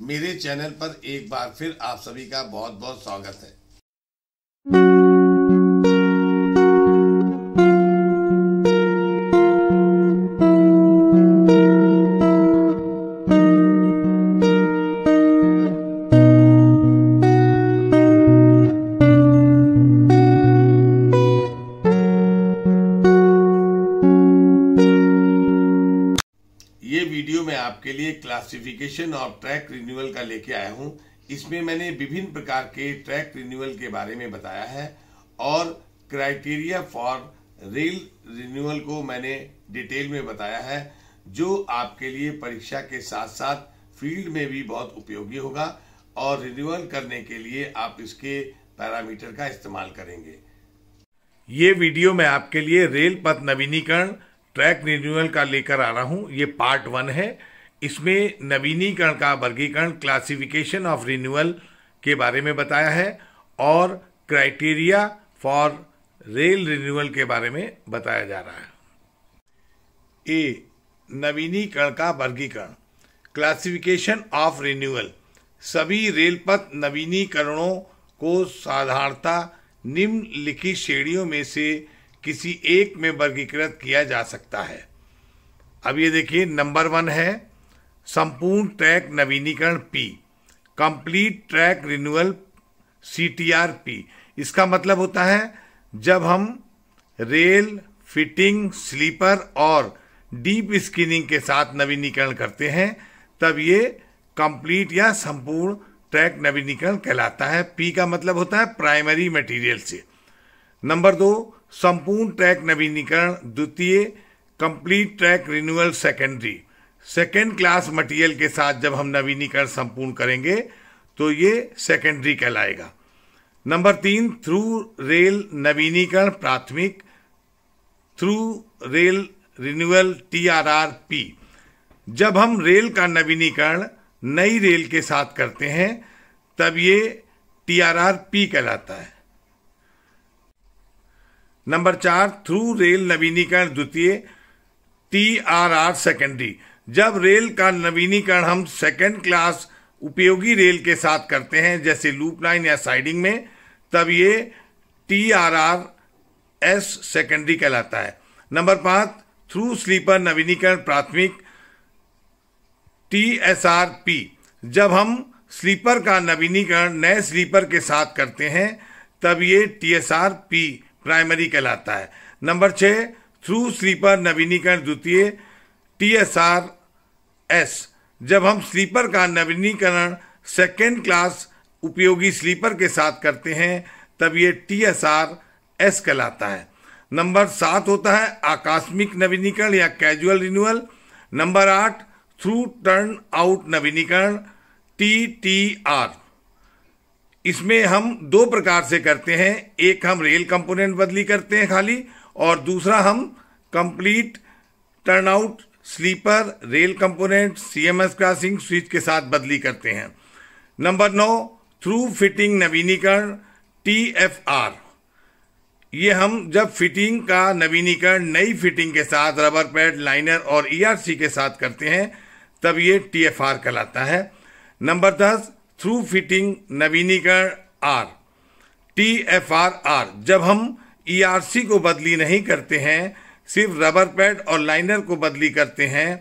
मेरे चैनल पर एक बार फिर आप सभी का बहुत बहुत स्वागत है। ये वीडियो मैं आपके लिए क्लासिफिकेशन ऑफ ट्रैक रिन्यूअल का लेके आया हूं। इसमें मैंने विभिन्न प्रकार के ट्रैक रिन्यूअल के बारे में बताया है और क्राइटेरिया फॉर रेल रिन्यूअल को मैंने डिटेल में बताया है, जो आपके लिए परीक्षा के साथ साथ फील्ड में भी बहुत उपयोगी होगा और रिन्यूअल करने के लिए आप इसके पैरामीटर का इस्तेमाल करेंगे। ये वीडियो मैं आपके लिए रेल पथ नवीनीकरण ट्रैक रिन्यूअल का लेकर आ रहा हूं। ये पार्ट 1 है। इसमें नवीनीकरण का वर्गीकरण, क्लासिफिकेशन ऑफ रिन्यूअल के बारे में बताया है और क्राइटेरिया फॉर रेल रिन्यूअल के बारे में बताया जा रहा है। ए, नवीनीकरण का वर्गीकरण, क्लासिफिकेशन ऑफ रिन्यूअल। सभी रेलपथ नवीनीकरणों को साधारणतः निम्नलिखित श्रेणियों में से किसी एक में वर्गीकृत किया जा सकता है। अब ये देखिए, नंबर 1 है संपूर्ण ट्रैक नवीनीकरण P, complete track renewal CTR P। इसका मतलब होता है जब हम रेल फिटिंग, स्लीपर और डीप स्किनिंग के साथ नवीनीकरण करते हैं तब ये कंप्लीट या संपूर्ण ट्रैक नवीनीकरण कहलाता है। पी का मतलब होता है प्राइमरी मटेरियल से। नंबर 2, संपूर्ण ट्रैक नवीनीकरण द्वितीय, complete track renewal secondary. Second class material के साथ जब हम नवीनीकरण संपूर्ण करेंगे तो ये सेकेंडरी कहलाएगा। नंबर 3, थ्रू रेल नवीनीकरण प्राथमिक, through rail renewal TRR P। जब हम रेल का नवीनीकरण नई रेल के साथ करते हैं तब ये TRR P कहलाता है। नंबर 4, थ्रू रेल नवीनीकरण द्वितीय, TRR सेकेंडरी। जब रेल का नवीनीकरण हम सेकेंड क्लास उपयोगी रेल के साथ करते हैं जैसे लूप लाइन या साइडिंग में, तब ये TRR S सेकेंडरी कहलाता है। नंबर 5, थ्रू स्लीपर नवीनीकरण प्राथमिक, TSR P। जब हम स्लीपर का नवीनीकरण नए स्लीपर के साथ करते हैं तब ये TSR P प्राइमरी कहलाता है। नंबर 6, थ्रू स्लीपर नवीनीकरण द्वितीय, TSR S। जब हम स्लीपर का नवीनीकरण सेकेंड क्लास उपयोगी स्लीपर के साथ करते हैं तब ये TSR S कहलाता है। नंबर 7 होता है आकस्मिक नवीनीकरण या casual renewal. Number 8, through turn out नवीनीकरण, TTR। इसमें हम 2 प्रकार से करते हैं। एक हम रेल कंपोनेंट बदली करते हैं खाली, और दूसरा हम complete turnout sleeper rail component CMS crossing switch के साथ बदली करते हैं। नंबर 9, थ्रू फिटिंग नवीनीकरण TFR। ये हम जब फिटिंग का नवीनीकरण नई फिटिंग के साथ रबर पैड, लाइनर और ERC के साथ करते हैं तब ये TFR कहलाता है। नंबर 10, थ्रू फिटिंग नवीनीकरण R, TFR। जब हम ERC को बदली नहीं करते हैं, सिर्फ रबर पैड और लाइनर को बदली करते हैं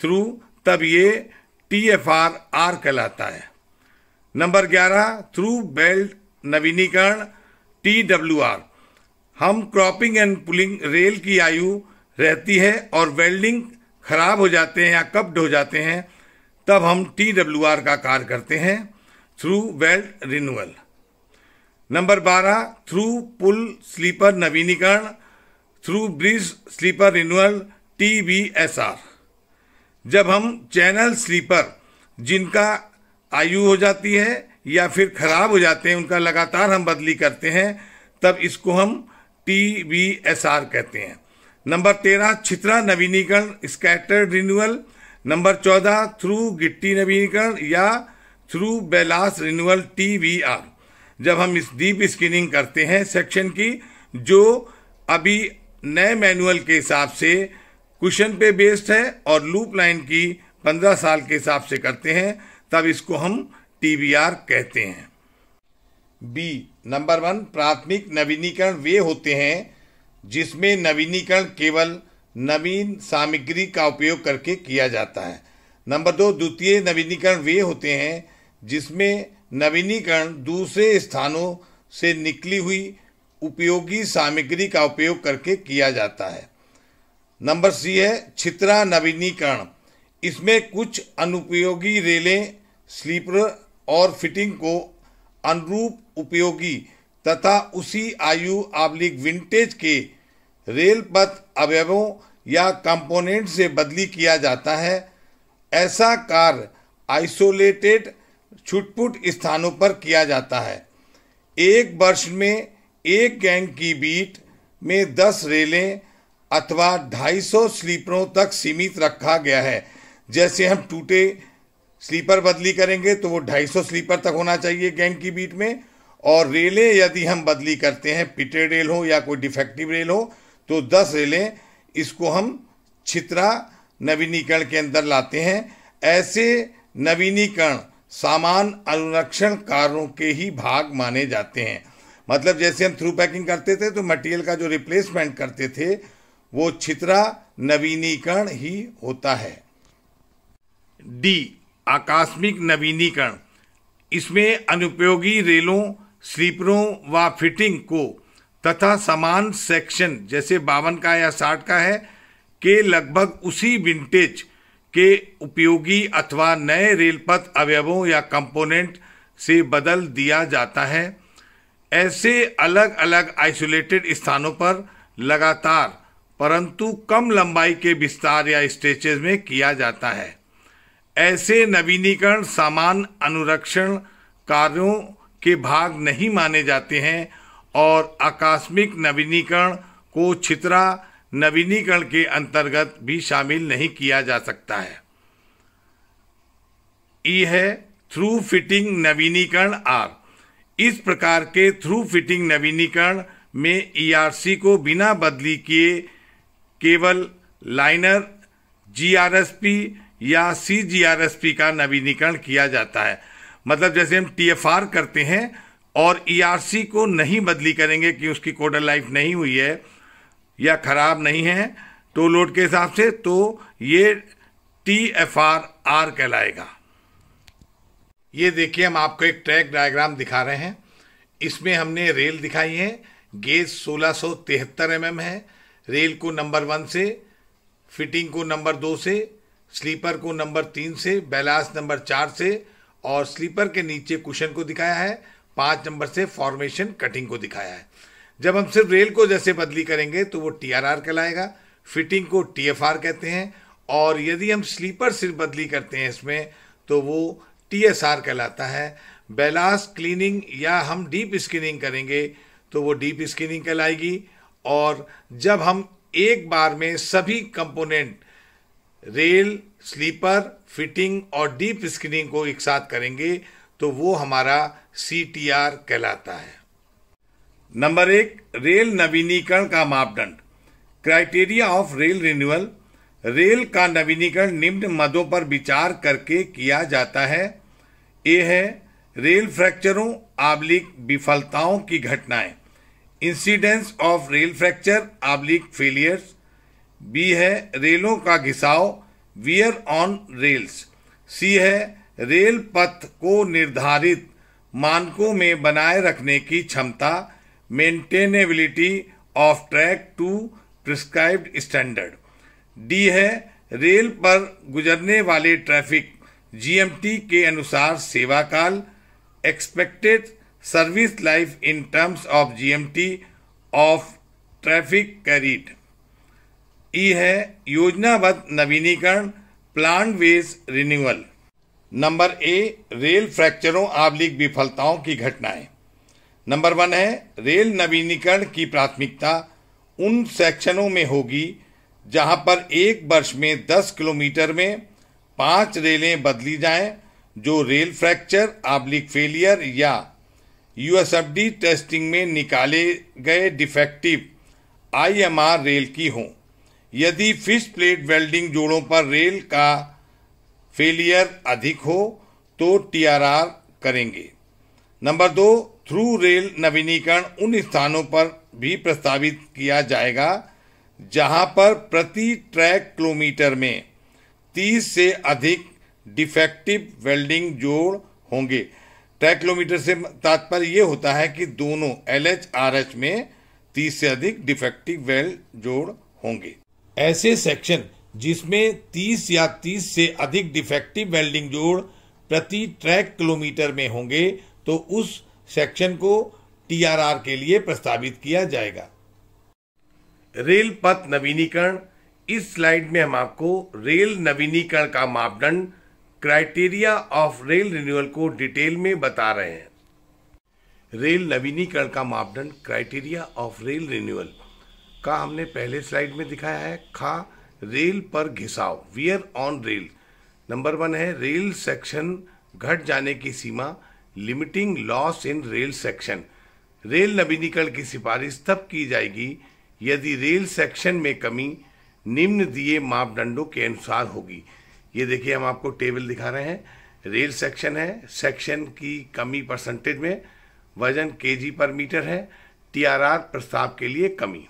थ्रू, तब ये TFR कहलाता है। नंबर 11, थ्रू बेल्ट नवीनीकरण TWR। हम क्रॉपिंग एंड पुलिंग, रेल की आयु रहती है और वेल्डिंग खराब हो जाते हैं या कप्ड हो जाते हैं तब हम TWR का कार्य करते हैं, through belt renewal. Number 12, through pull sleeper नवीनीकरण, through bridge sleeper renewal TBSR। जब हम चैनल स्लीपर जिनका आयु हो जाती है या फिर खराब हो जाते हैं, उनका लगातार हम बदली करते हैं तब इसको हम TBSR कहते हैं। नंबर 13, छितरा नवीनीकरण स्कैटर्ड रिन्यूअल। नंबर 14, थ्रू गिट्टी नवीनीकरण या थ्रू बेलास रिन्यूअल TBR। जब हम इस डीप स्किनिंग करते हैं सेक्शन की, जो अभी नए मैनुअल के हिसाब से क्वेश्चन पे बेस्ड है और लूप लाइन की 15 साल के हिसाब से करते हैं, तब इसको हम TBR कहते हैं। बी नंबर 1, प्राथमिक नवीनीकरण वे होते हैं जिसमें नवीनीकरण केवल नवीन सामग्री का उपयोग करके किया जाता है। नंबर 2, द्वितीय नवीनीकरण वे होते हैं जिसमें नवीनीकरण दूसरे स्थानों से निकली हुई उपयोगी सामग्री का उपयोग करके किया जाता है। नंबर सी है छितरा नवीनीकरण। इसमें कुछ अनुपयोगी रेलें, स्लीपर और फिटिंग को अनुरूप उपयोगी तथा उसी आयु विंटेज के रेल पथ अवयवों या कंपोनेंट से बदली किया जाता है। ऐसा कार्य आइसोलेटेड छुटपुट स्थानों पर किया जाता है। एक वर्ष में एक गैंग की बीट में 10 रेलें अथवा 250 स्लीपरों तक सीमित रखा गया है। जैसे हम टूटे स्लीपर बदली करेंगे तो वो 250 स्लीपर तक होना चाहिए गैंग की बीट में, और रेलें यदि हम बदली करते हैं, पिटेड रेल हो या कोई डिफेक्टिव रेल हो, तो 10 रेलें, इसको हम छितरा नवीनीकरण के अंदर लाते हैं। ऐसे नवीनीकरण सामान अनुरक्षण कार्यों के ही भाग माने जाते हैं। मतलब जैसे हम थ्रू पैकिंग करते थे तो मटेरियल का जो रिप्लेसमेंट करते थे वो छितरा नवीनीकरण ही होता है। डी आकस्मिक नवीनीकरण। इसमें अनुपयोगी रेलों, स्लीपरों व फिटिंग को तथा समान सेक्शन जैसे 52 का या 60 का है के लगभग उसी विंटेज के उपयोगी अथवा नए रेलपथ अवयवों या कंपोनेंट से बदल दिया जाता है। ऐसे अलग अलग आइसोलेटेड स्थानों पर लगातार परंतु कम लंबाई के विस्तार या स्ट्रेचेज में किया जाता है। ऐसे नवीनीकरण सामान अनुरक्षण कार्यों के भाग नहीं माने जाते हैं और आकस्मिक नवीनीकरण को छितरा नवीनीकरण के अंतर्गत भी शामिल नहीं किया जा सकता है। ई है थ्रू फिटिंग नवीनीकरण आर। इस प्रकार के थ्रू फिटिंग नवीनीकरण में ERC को बिना बदली किए केवल लाइनर, GRSP या CGRSP का नवीनीकरण किया जाता है। मतलब जैसे हम TFR करते हैं और ERC को नहीं बदली करेंगे कि उसकी कोडल लाइफ नहीं हुई है या खराब नहीं है टो लोड के हिसाब से, तो ये TFR कहलाएगा। ये देखिए, हम आपको एक ट्रैक डायग्राम दिखा रहे हैं। इसमें हमने रेल दिखाई है। गेज 1673 mm है। रेल को नंबर 1 से, फिटिंग को नंबर 2 से, स्लीपर को नंबर 3 से, बैलास्ट नंबर 4 से और स्लीपर के नीचे कुशन को दिखाया है 5 नंबर से, फॉर्मेशन कटिंग को दिखाया है। जब हम सिर्फ रेल को जैसे बदली करेंगे तो वो TRR कहलाएगा, फिटिंग को TFR कहते हैं, और यदि हम स्लीपर सिर्फ बदली करते हैं इसमें तो वो TSR कहलाता है। बैलास्ट क्लीनिंग या हम डीप स्किनिंग करेंगे तो वो डीप स्किनिंग कहलाएगी। और जब हम एक बार में सभी कंपोनेंट रेल, स्लीपर, फिटिंग और डीप स्किनिंग को एक साथ करेंगे तो वो हमारा CTR कहलाता है। नंबर 1, रेल नवीनीकरण का मापदंड। Criteria of rail renewal. Rail का नवीनीकरण निम्न मदों पर विचार करके किया जाता है। ए है रेल फ्रैक्चरों विफलताओं की घटनाएं, incidence of rail fracture failures. B है रेलों का घिसाव, वियर ऑन रेल्स। सी है रेल पथ को निर्धारित मानकों में बनाए रखने की क्षमता, maintainability of track to prescribed standard. D है रेल पर गुजरने वाले ट्रैफिक GMT के अनुसार सेवा काल, expected service life in terms of GMT of traffic carried. E है योजनाबद्ध नवीनीकरण, plan base renewal. Number A, rail फ्रैक्चरों विफलताओं की घटनाएं। नंबर 1 है रेल नवीनीकरण की प्राथमिकता उन सेक्शनों में होगी जहां पर एक वर्ष में 10 किलोमीटर में 5 रेलें बदली जाएं जो रेल फ्रैक्चर फेलियर या USFD टेस्टिंग में निकाले गए डिफेक्टिव IMR रेल की हों। यदि फिश प्लेट वेल्डिंग जोड़ों पर रेल का फेलियर अधिक हो तो टीआरआर करेंगे। नंबर 2, थ्रू रेल नवीनीकरण उन स्थानों पर भी प्रस्तावित किया जाएगा जहां पर प्रति ट्रैक किलोमीटर में 30 से अधिक डिफेक्टिव वेल्डिंग जोड़ होंगे। ट्रैक किलोमीटर से तात्पर्य यह होता है कि दोनों LH/RH में 30 से अधिक डिफेक्टिव वेल्ड जोड़ होंगे। ऐसे सेक्शन जिसमें 30 या 30 से अधिक डिफेक्टिव वेल्डिंग जोड़ प्रति ट्रैक किलोमीटर में होंगे तो उस सेक्शन को टीआरआर के लिए प्रस्तावित किया जाएगा। रेल पथ नवीनीकरण। इस स्लाइड में हम आपको रेल नवीनीकरण का मापदंड क्राइटेरिया ऑफ रेल रिन्यूअल को डिटेल में बता रहे हैं। रेल नवीनीकरण का मापदंड क्राइटेरिया ऑफ रेल रिन्यूअल का हमने पहले स्लाइड में दिखाया है। खा रेल पर घिसाव, वियर ऑन रेल। नंबर 1 है रेल सेक्शन घट जाने की सीमा, limiting loss in rail section. Rail नवीनीकरण की सिफारिश तब की जाएगी यदि रेल सेक्शन में कमी निम्न दिए मापदंडों के अनुसार होगी। ये देखिए हम आपको टेबल दिखा रहे हैं। रेल सेक्शन है, सेक्शन की कमी परसेंटेज में, वजन केजी पर मीटर है, टीआरआर प्रस्ताव के लिए कमी।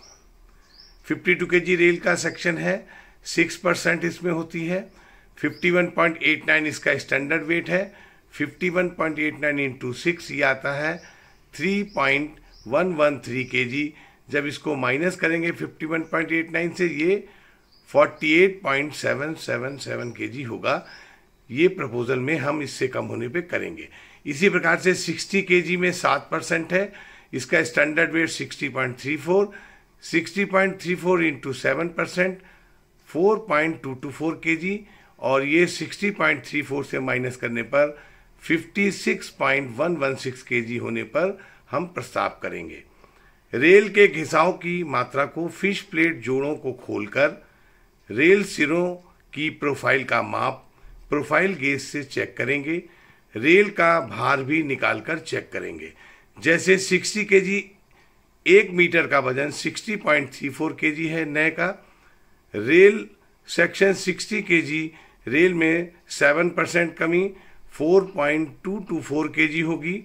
52 केजी रेल का सेक्शन है, 6% इसमें होती है। 51.89 इसका स्टैंडर्ड वेट है। 51.89 इंटू 6 ये आता है 3.113 केजी। जब इसको माइनस करेंगे 51.89 से ये 48.777 केजी होगा। ये प्रपोजल में हम इससे कम होने पे करेंगे। इसी प्रकार से 60 केजी में 7% है, इसका स्टैंडर्ड वेट 60.34। 60.34 इंटू 7% 4.224 केजी, और ये 60.34 से माइनस करने पर 56.116 केजी होने पर हम प्रस्ताव करेंगे। रेल के घिसाव की मात्रा को फिश प्लेट जोड़ों को खोलकर रेल सिरों की प्रोफाइल का माप प्रोफाइल गेज से चेक करेंगे। रेल का भार भी निकालकर चेक करेंगे। जैसे 60 केजी 1 मीटर का वजन 60.34 केजी है नए का। रेल सेक्शन 60 केजी रेल में 7% कमी 4.224 केजी होगी।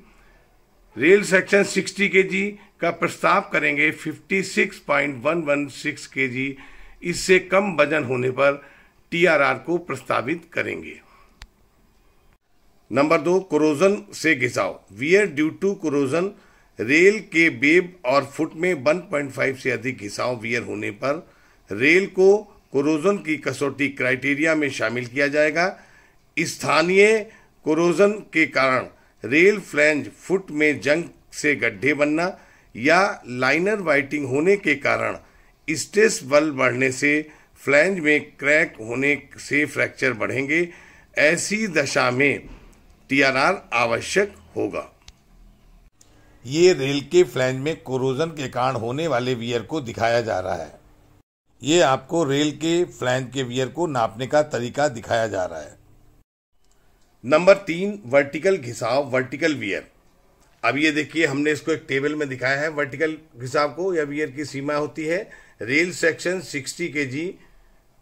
रेल सेक्शन 60 केजी का प्रस्ताव करेंगे 56.116 केजी। इससे कम वजन होने पर टीआरआर को प्रस्तावित करेंगे। नंबर 2, कोरोजन से घिसाव, wear due to corrosion. Rail के बेब और फुट में 1.5 से अधिक घिसाव वियर होने पर रेल को कोरोजन की कसौटी क्राइटेरिया में शामिल किया जाएगा। स्थानीय कोरोजन के कारण रेल फ्लैंज फुट में जंग से गड्ढे बनना या लाइनर वाइटिंग होने के कारण स्ट्रेस बल बढ़ने से फ्लैंज में क्रैक होने से फ्रैक्चर बढ़ेंगे। ऐसी दशा में टीआरआर आवश्यक होगा। ये रेल के फ्लैंज में कोरोजन के कारण होने वाले वियर को दिखाया जा रहा है। ये आपको रेल के फ्लैंज के वियर को नापने का तरीका दिखाया जा रहा है। नंबर 3, वर्टिकल घिसाव, वर्टिकल वियर। अब ये देखिए हमने इसको एक टेबल में दिखाया है। वर्टिकल घिसाव को या वियर की सीमा होती है rail section 60 KG,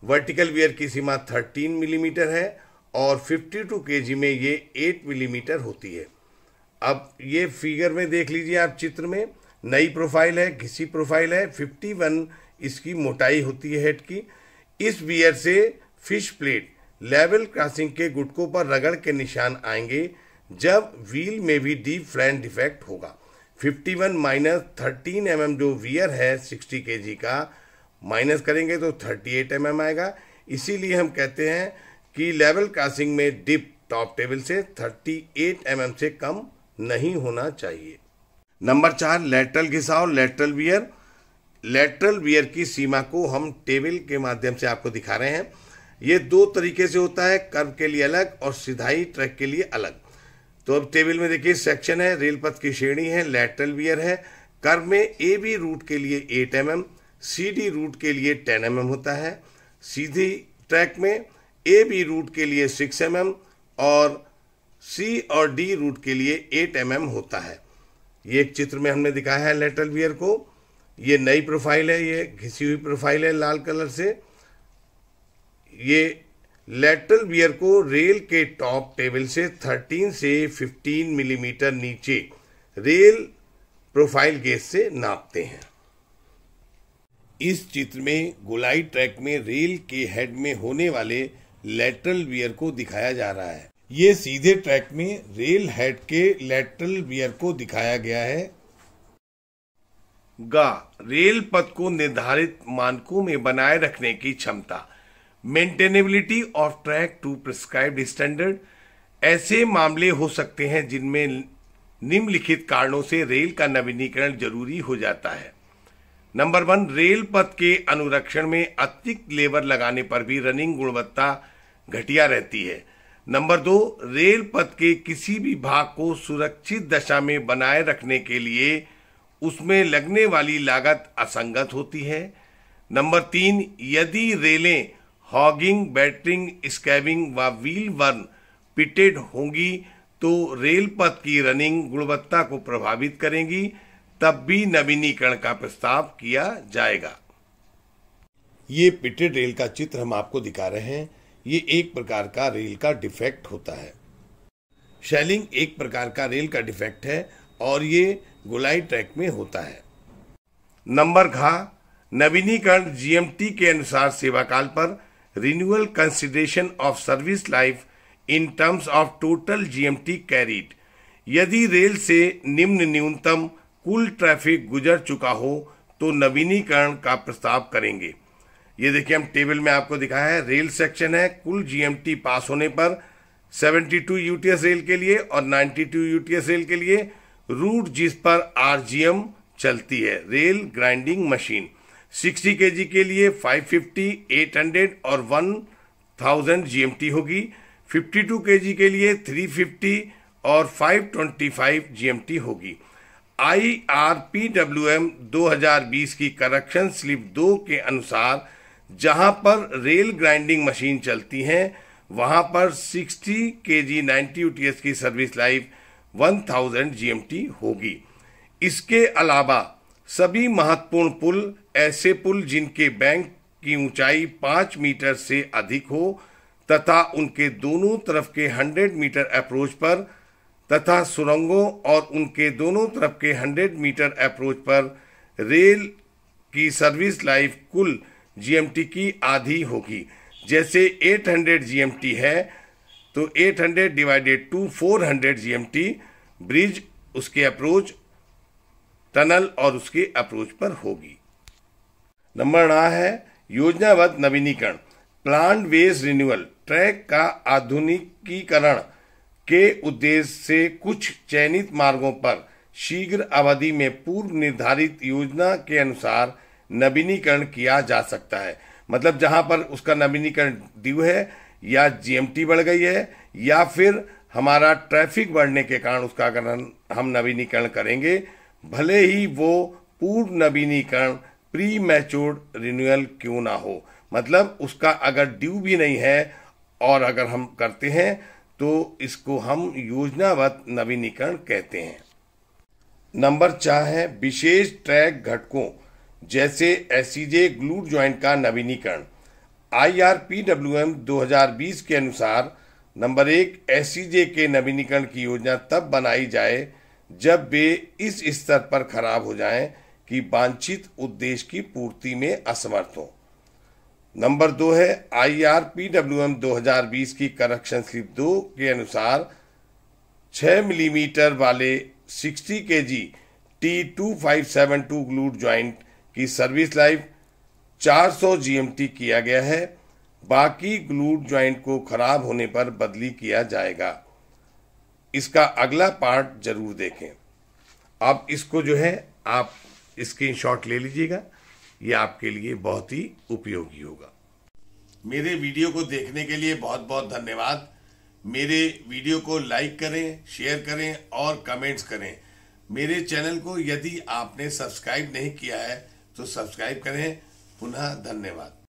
vertical wear की सीमा 13 मिलीमीटर है और 52 केजी में ये 8 मिलीमीटर होती है। अब ये फिगर में देख लीजिए आप, चित्र में नई प्रोफाइल है, घिसी प्रोफाइल है। 51 इसकी मोटाई होती है हेड की। इस वियर से फिश प्लेट लेवल क्रॉसिंग के गुटकों पर रगड़ के निशान आएंगे जब व्हील में भी डीप फ्लैंज डिफेक्ट होगा। 51 माइनस 13 mm जो वियर है 60 केजी का, माइनस करेंगे तो 38 mm आएगा। इसीलिए हम कहते हैं कि लेवल क्रॉसिंग में डिप टॉप टेबल से 38 mm से कम नहीं होना चाहिए। नंबर 4, लेटरल घिसाव, लेटरल वियर। लेटरल वियर की सीमा को हम टेबल के माध्यम से आपको दिखा रहे हैं। ये 2 तरीके से होता है, कर्व के लिए अलग और सिधाई ट्रैक के लिए अलग। तो अब टेबल में देखिए सेक्शन है, रेल पथ की श्रेणी है, लेटरल वियर है। कर्व में ए बी रूट के लिए 8 mm, सी डी रूट के लिए 10 mm होता है। सीधी ट्रैक में ए बी रूट के लिए 6 mm और सी और डी रूट के लिए 8 mm होता है। ये एक चित्र में हमने दिखाया है लेटरल वियर को। ये नई प्रोफाइल है, ये घिसी हुई प्रोफाइल है लाल कलर से। ये लेटरल वियर को रेल के टॉप टेबल से 13 से 15 मिलीमीटर नीचे रेल प्रोफाइल गेज से नापते हैं। इस चित्र में गोलाई ट्रैक में रेल के हेड में होने वाले लेटरल वियर को दिखाया जा रहा है। ये सीधे ट्रैक में रेल हेड के लेटरल वियर को दिखाया गया है। रेल पथ को निर्धारित मानकों में बनाए रखने की क्षमता, maintainability of track to prescribed standard. ऐसे मामले हो सकते हैं जिनमें निम्नलिखित कारणों से रेल का नवीनीकरण जरूरी हो जाता है। नंबर 1, रेल पथ के अनुरक्षण में अतिरिक्त लेबर लगाने पर भी रनिंग गुणवत्ता घटिया रहती है। नंबर 2, रेल पथ के किसी भी भाग को सुरक्षित दशा में बनाए रखने के लिए उसमें लगने वाली लागत असंगत होती है। नंबर 3, यदि रेलें हॉगिंग, बैटरिंग, स्कैबिंग व व्हील वर्न पिटेड होंगी तो रेल पथ की रनिंग गुणवत्ता को प्रभावित करेंगी, तब भी नवीनीकरण का प्रस्ताव किया जाएगा। ये पिटेड रेल का चित्र हम आपको दिखा रहे हैं। ये एक प्रकार का रेल का डिफेक्ट होता है। शैलिंग एक प्रकार का रेल का डिफेक्ट है और ये गोलाई ट्रैक में होता है। नंबर घ, नवीनीकरण जीएमटी के अनुसार सेवाकाल पर renewal consideration of service life in terms of total GMT carried. यदि रेल से निम्न न्यूनतम कुल ट्रैफिक गुजर चुका हो तो नवीनीकरण का प्रस्ताव करेंगे। ये देखिए, हम टेबल में आपको दिखाया है। रेल सेक्शन है, कुल जीएमटी पास होने पर 72 यूटीएस रेल के लिए और 92 यूटीएस रेल के लिए रूट जिस पर आरजीएम चलती है, रेल ग्राइंडिंग मशीन। 60 केजी के लिए 550, 800 और 1000 जीएमटी होगी। 52 केजी के लिए 350 और 525 जीएमटी होगी। IRPWM 2020 की करेक्शन स्लिप 2 के अनुसार जहां पर रेल ग्राइंडिंग मशीन चलती हैं वहां पर 60 केजी 90 यूटीएस की सर्विस लाइफ 1000 जीएमटी होगी। इसके अलावा सभी महत्वपूर्ण पुल, ऐसे पुल जिनके बैंक की ऊंचाई 5 मीटर से अधिक हो तथा उनके दोनों तरफ के 100 मीटर अप्रोच पर तथा सुरंगों और उनके दोनों तरफ के 100 मीटर अप्रोच पर रेल की सर्विस लाइफ कुल जीएमटी की आधी होगी। जैसे 800 जीएमटी है तो 800 डिवाइडेड टू 400 जीएमटी ब्रिज, उसके अप्रोच, टनल और उसके अप्रोच पर होगी। नंबर 9 है योजनाबद्ध नवीनीकरण, प्लान बेस्ड रिन्यूअल। ट्रैक का आधुनिकीकरण के उद्देश्य से कुछ चयनित मार्गों पर शीघ्र अवधि में पूर्व निर्धारित योजना के अनुसार नवीनीकरण किया जा सकता है। मतलब जहां पर उसका नवीनीकरण ड्यू है या जीएमटी बढ़ गई है या फिर हमारा ट्रैफिक बढ़ने के कारण उसका अगर हम नवीनीकरण करेंगे, भले ही वो पूर्व नवीनीकरण प्री मैच्योर्ड रिन्यूअल क्यों ना हो। मतलब उसका अगर ड्यू भी नहीं है और अगर हम करते हैं तो इसको हम योजनाबद्ध नवीनीकरण कहते हैं। नंबर 4 है विशेष ट्रैक घटकों जैसे एससीजे ग्लूट ज्वाइंट का नवीनीकरण। IRPWM 2020 के अनुसार नंबर 1, एससीजे के नवीनीकरण की योजना तब बनाई जाए जब वे इस स्तर पर खराब हो जाएं कि वांछित उद्देश्य की पूर्ति में असमर्थ हो। नंबर 2 है IRPWM 2020 की करेक्शन स्लिप 2 के अनुसार 6 मिलीमीटर वाले 60 केजी T2572 ग्लूट ज्वाइंट की सर्विस लाइफ 400 जीएमटी किया गया है। बाकी ग्लूट ज्वाइंट को खराब होने पर बदली किया जाएगा। इसका अगला पार्ट जरूर देखें। अब इसको जो है आप स्क्रीनशॉट ले लीजिएगा, ये आपके लिए बहुत ही उपयोगी होगा। मेरे वीडियो को देखने के लिए बहुत बहुत धन्यवाद। मेरे वीडियो को लाइक करें, शेयर करें और कमेंट्स करें। मेरे चैनल को यदि आपने सब्सक्राइब नहीं किया है तो सब्सक्राइब करें। पुनः धन्यवाद।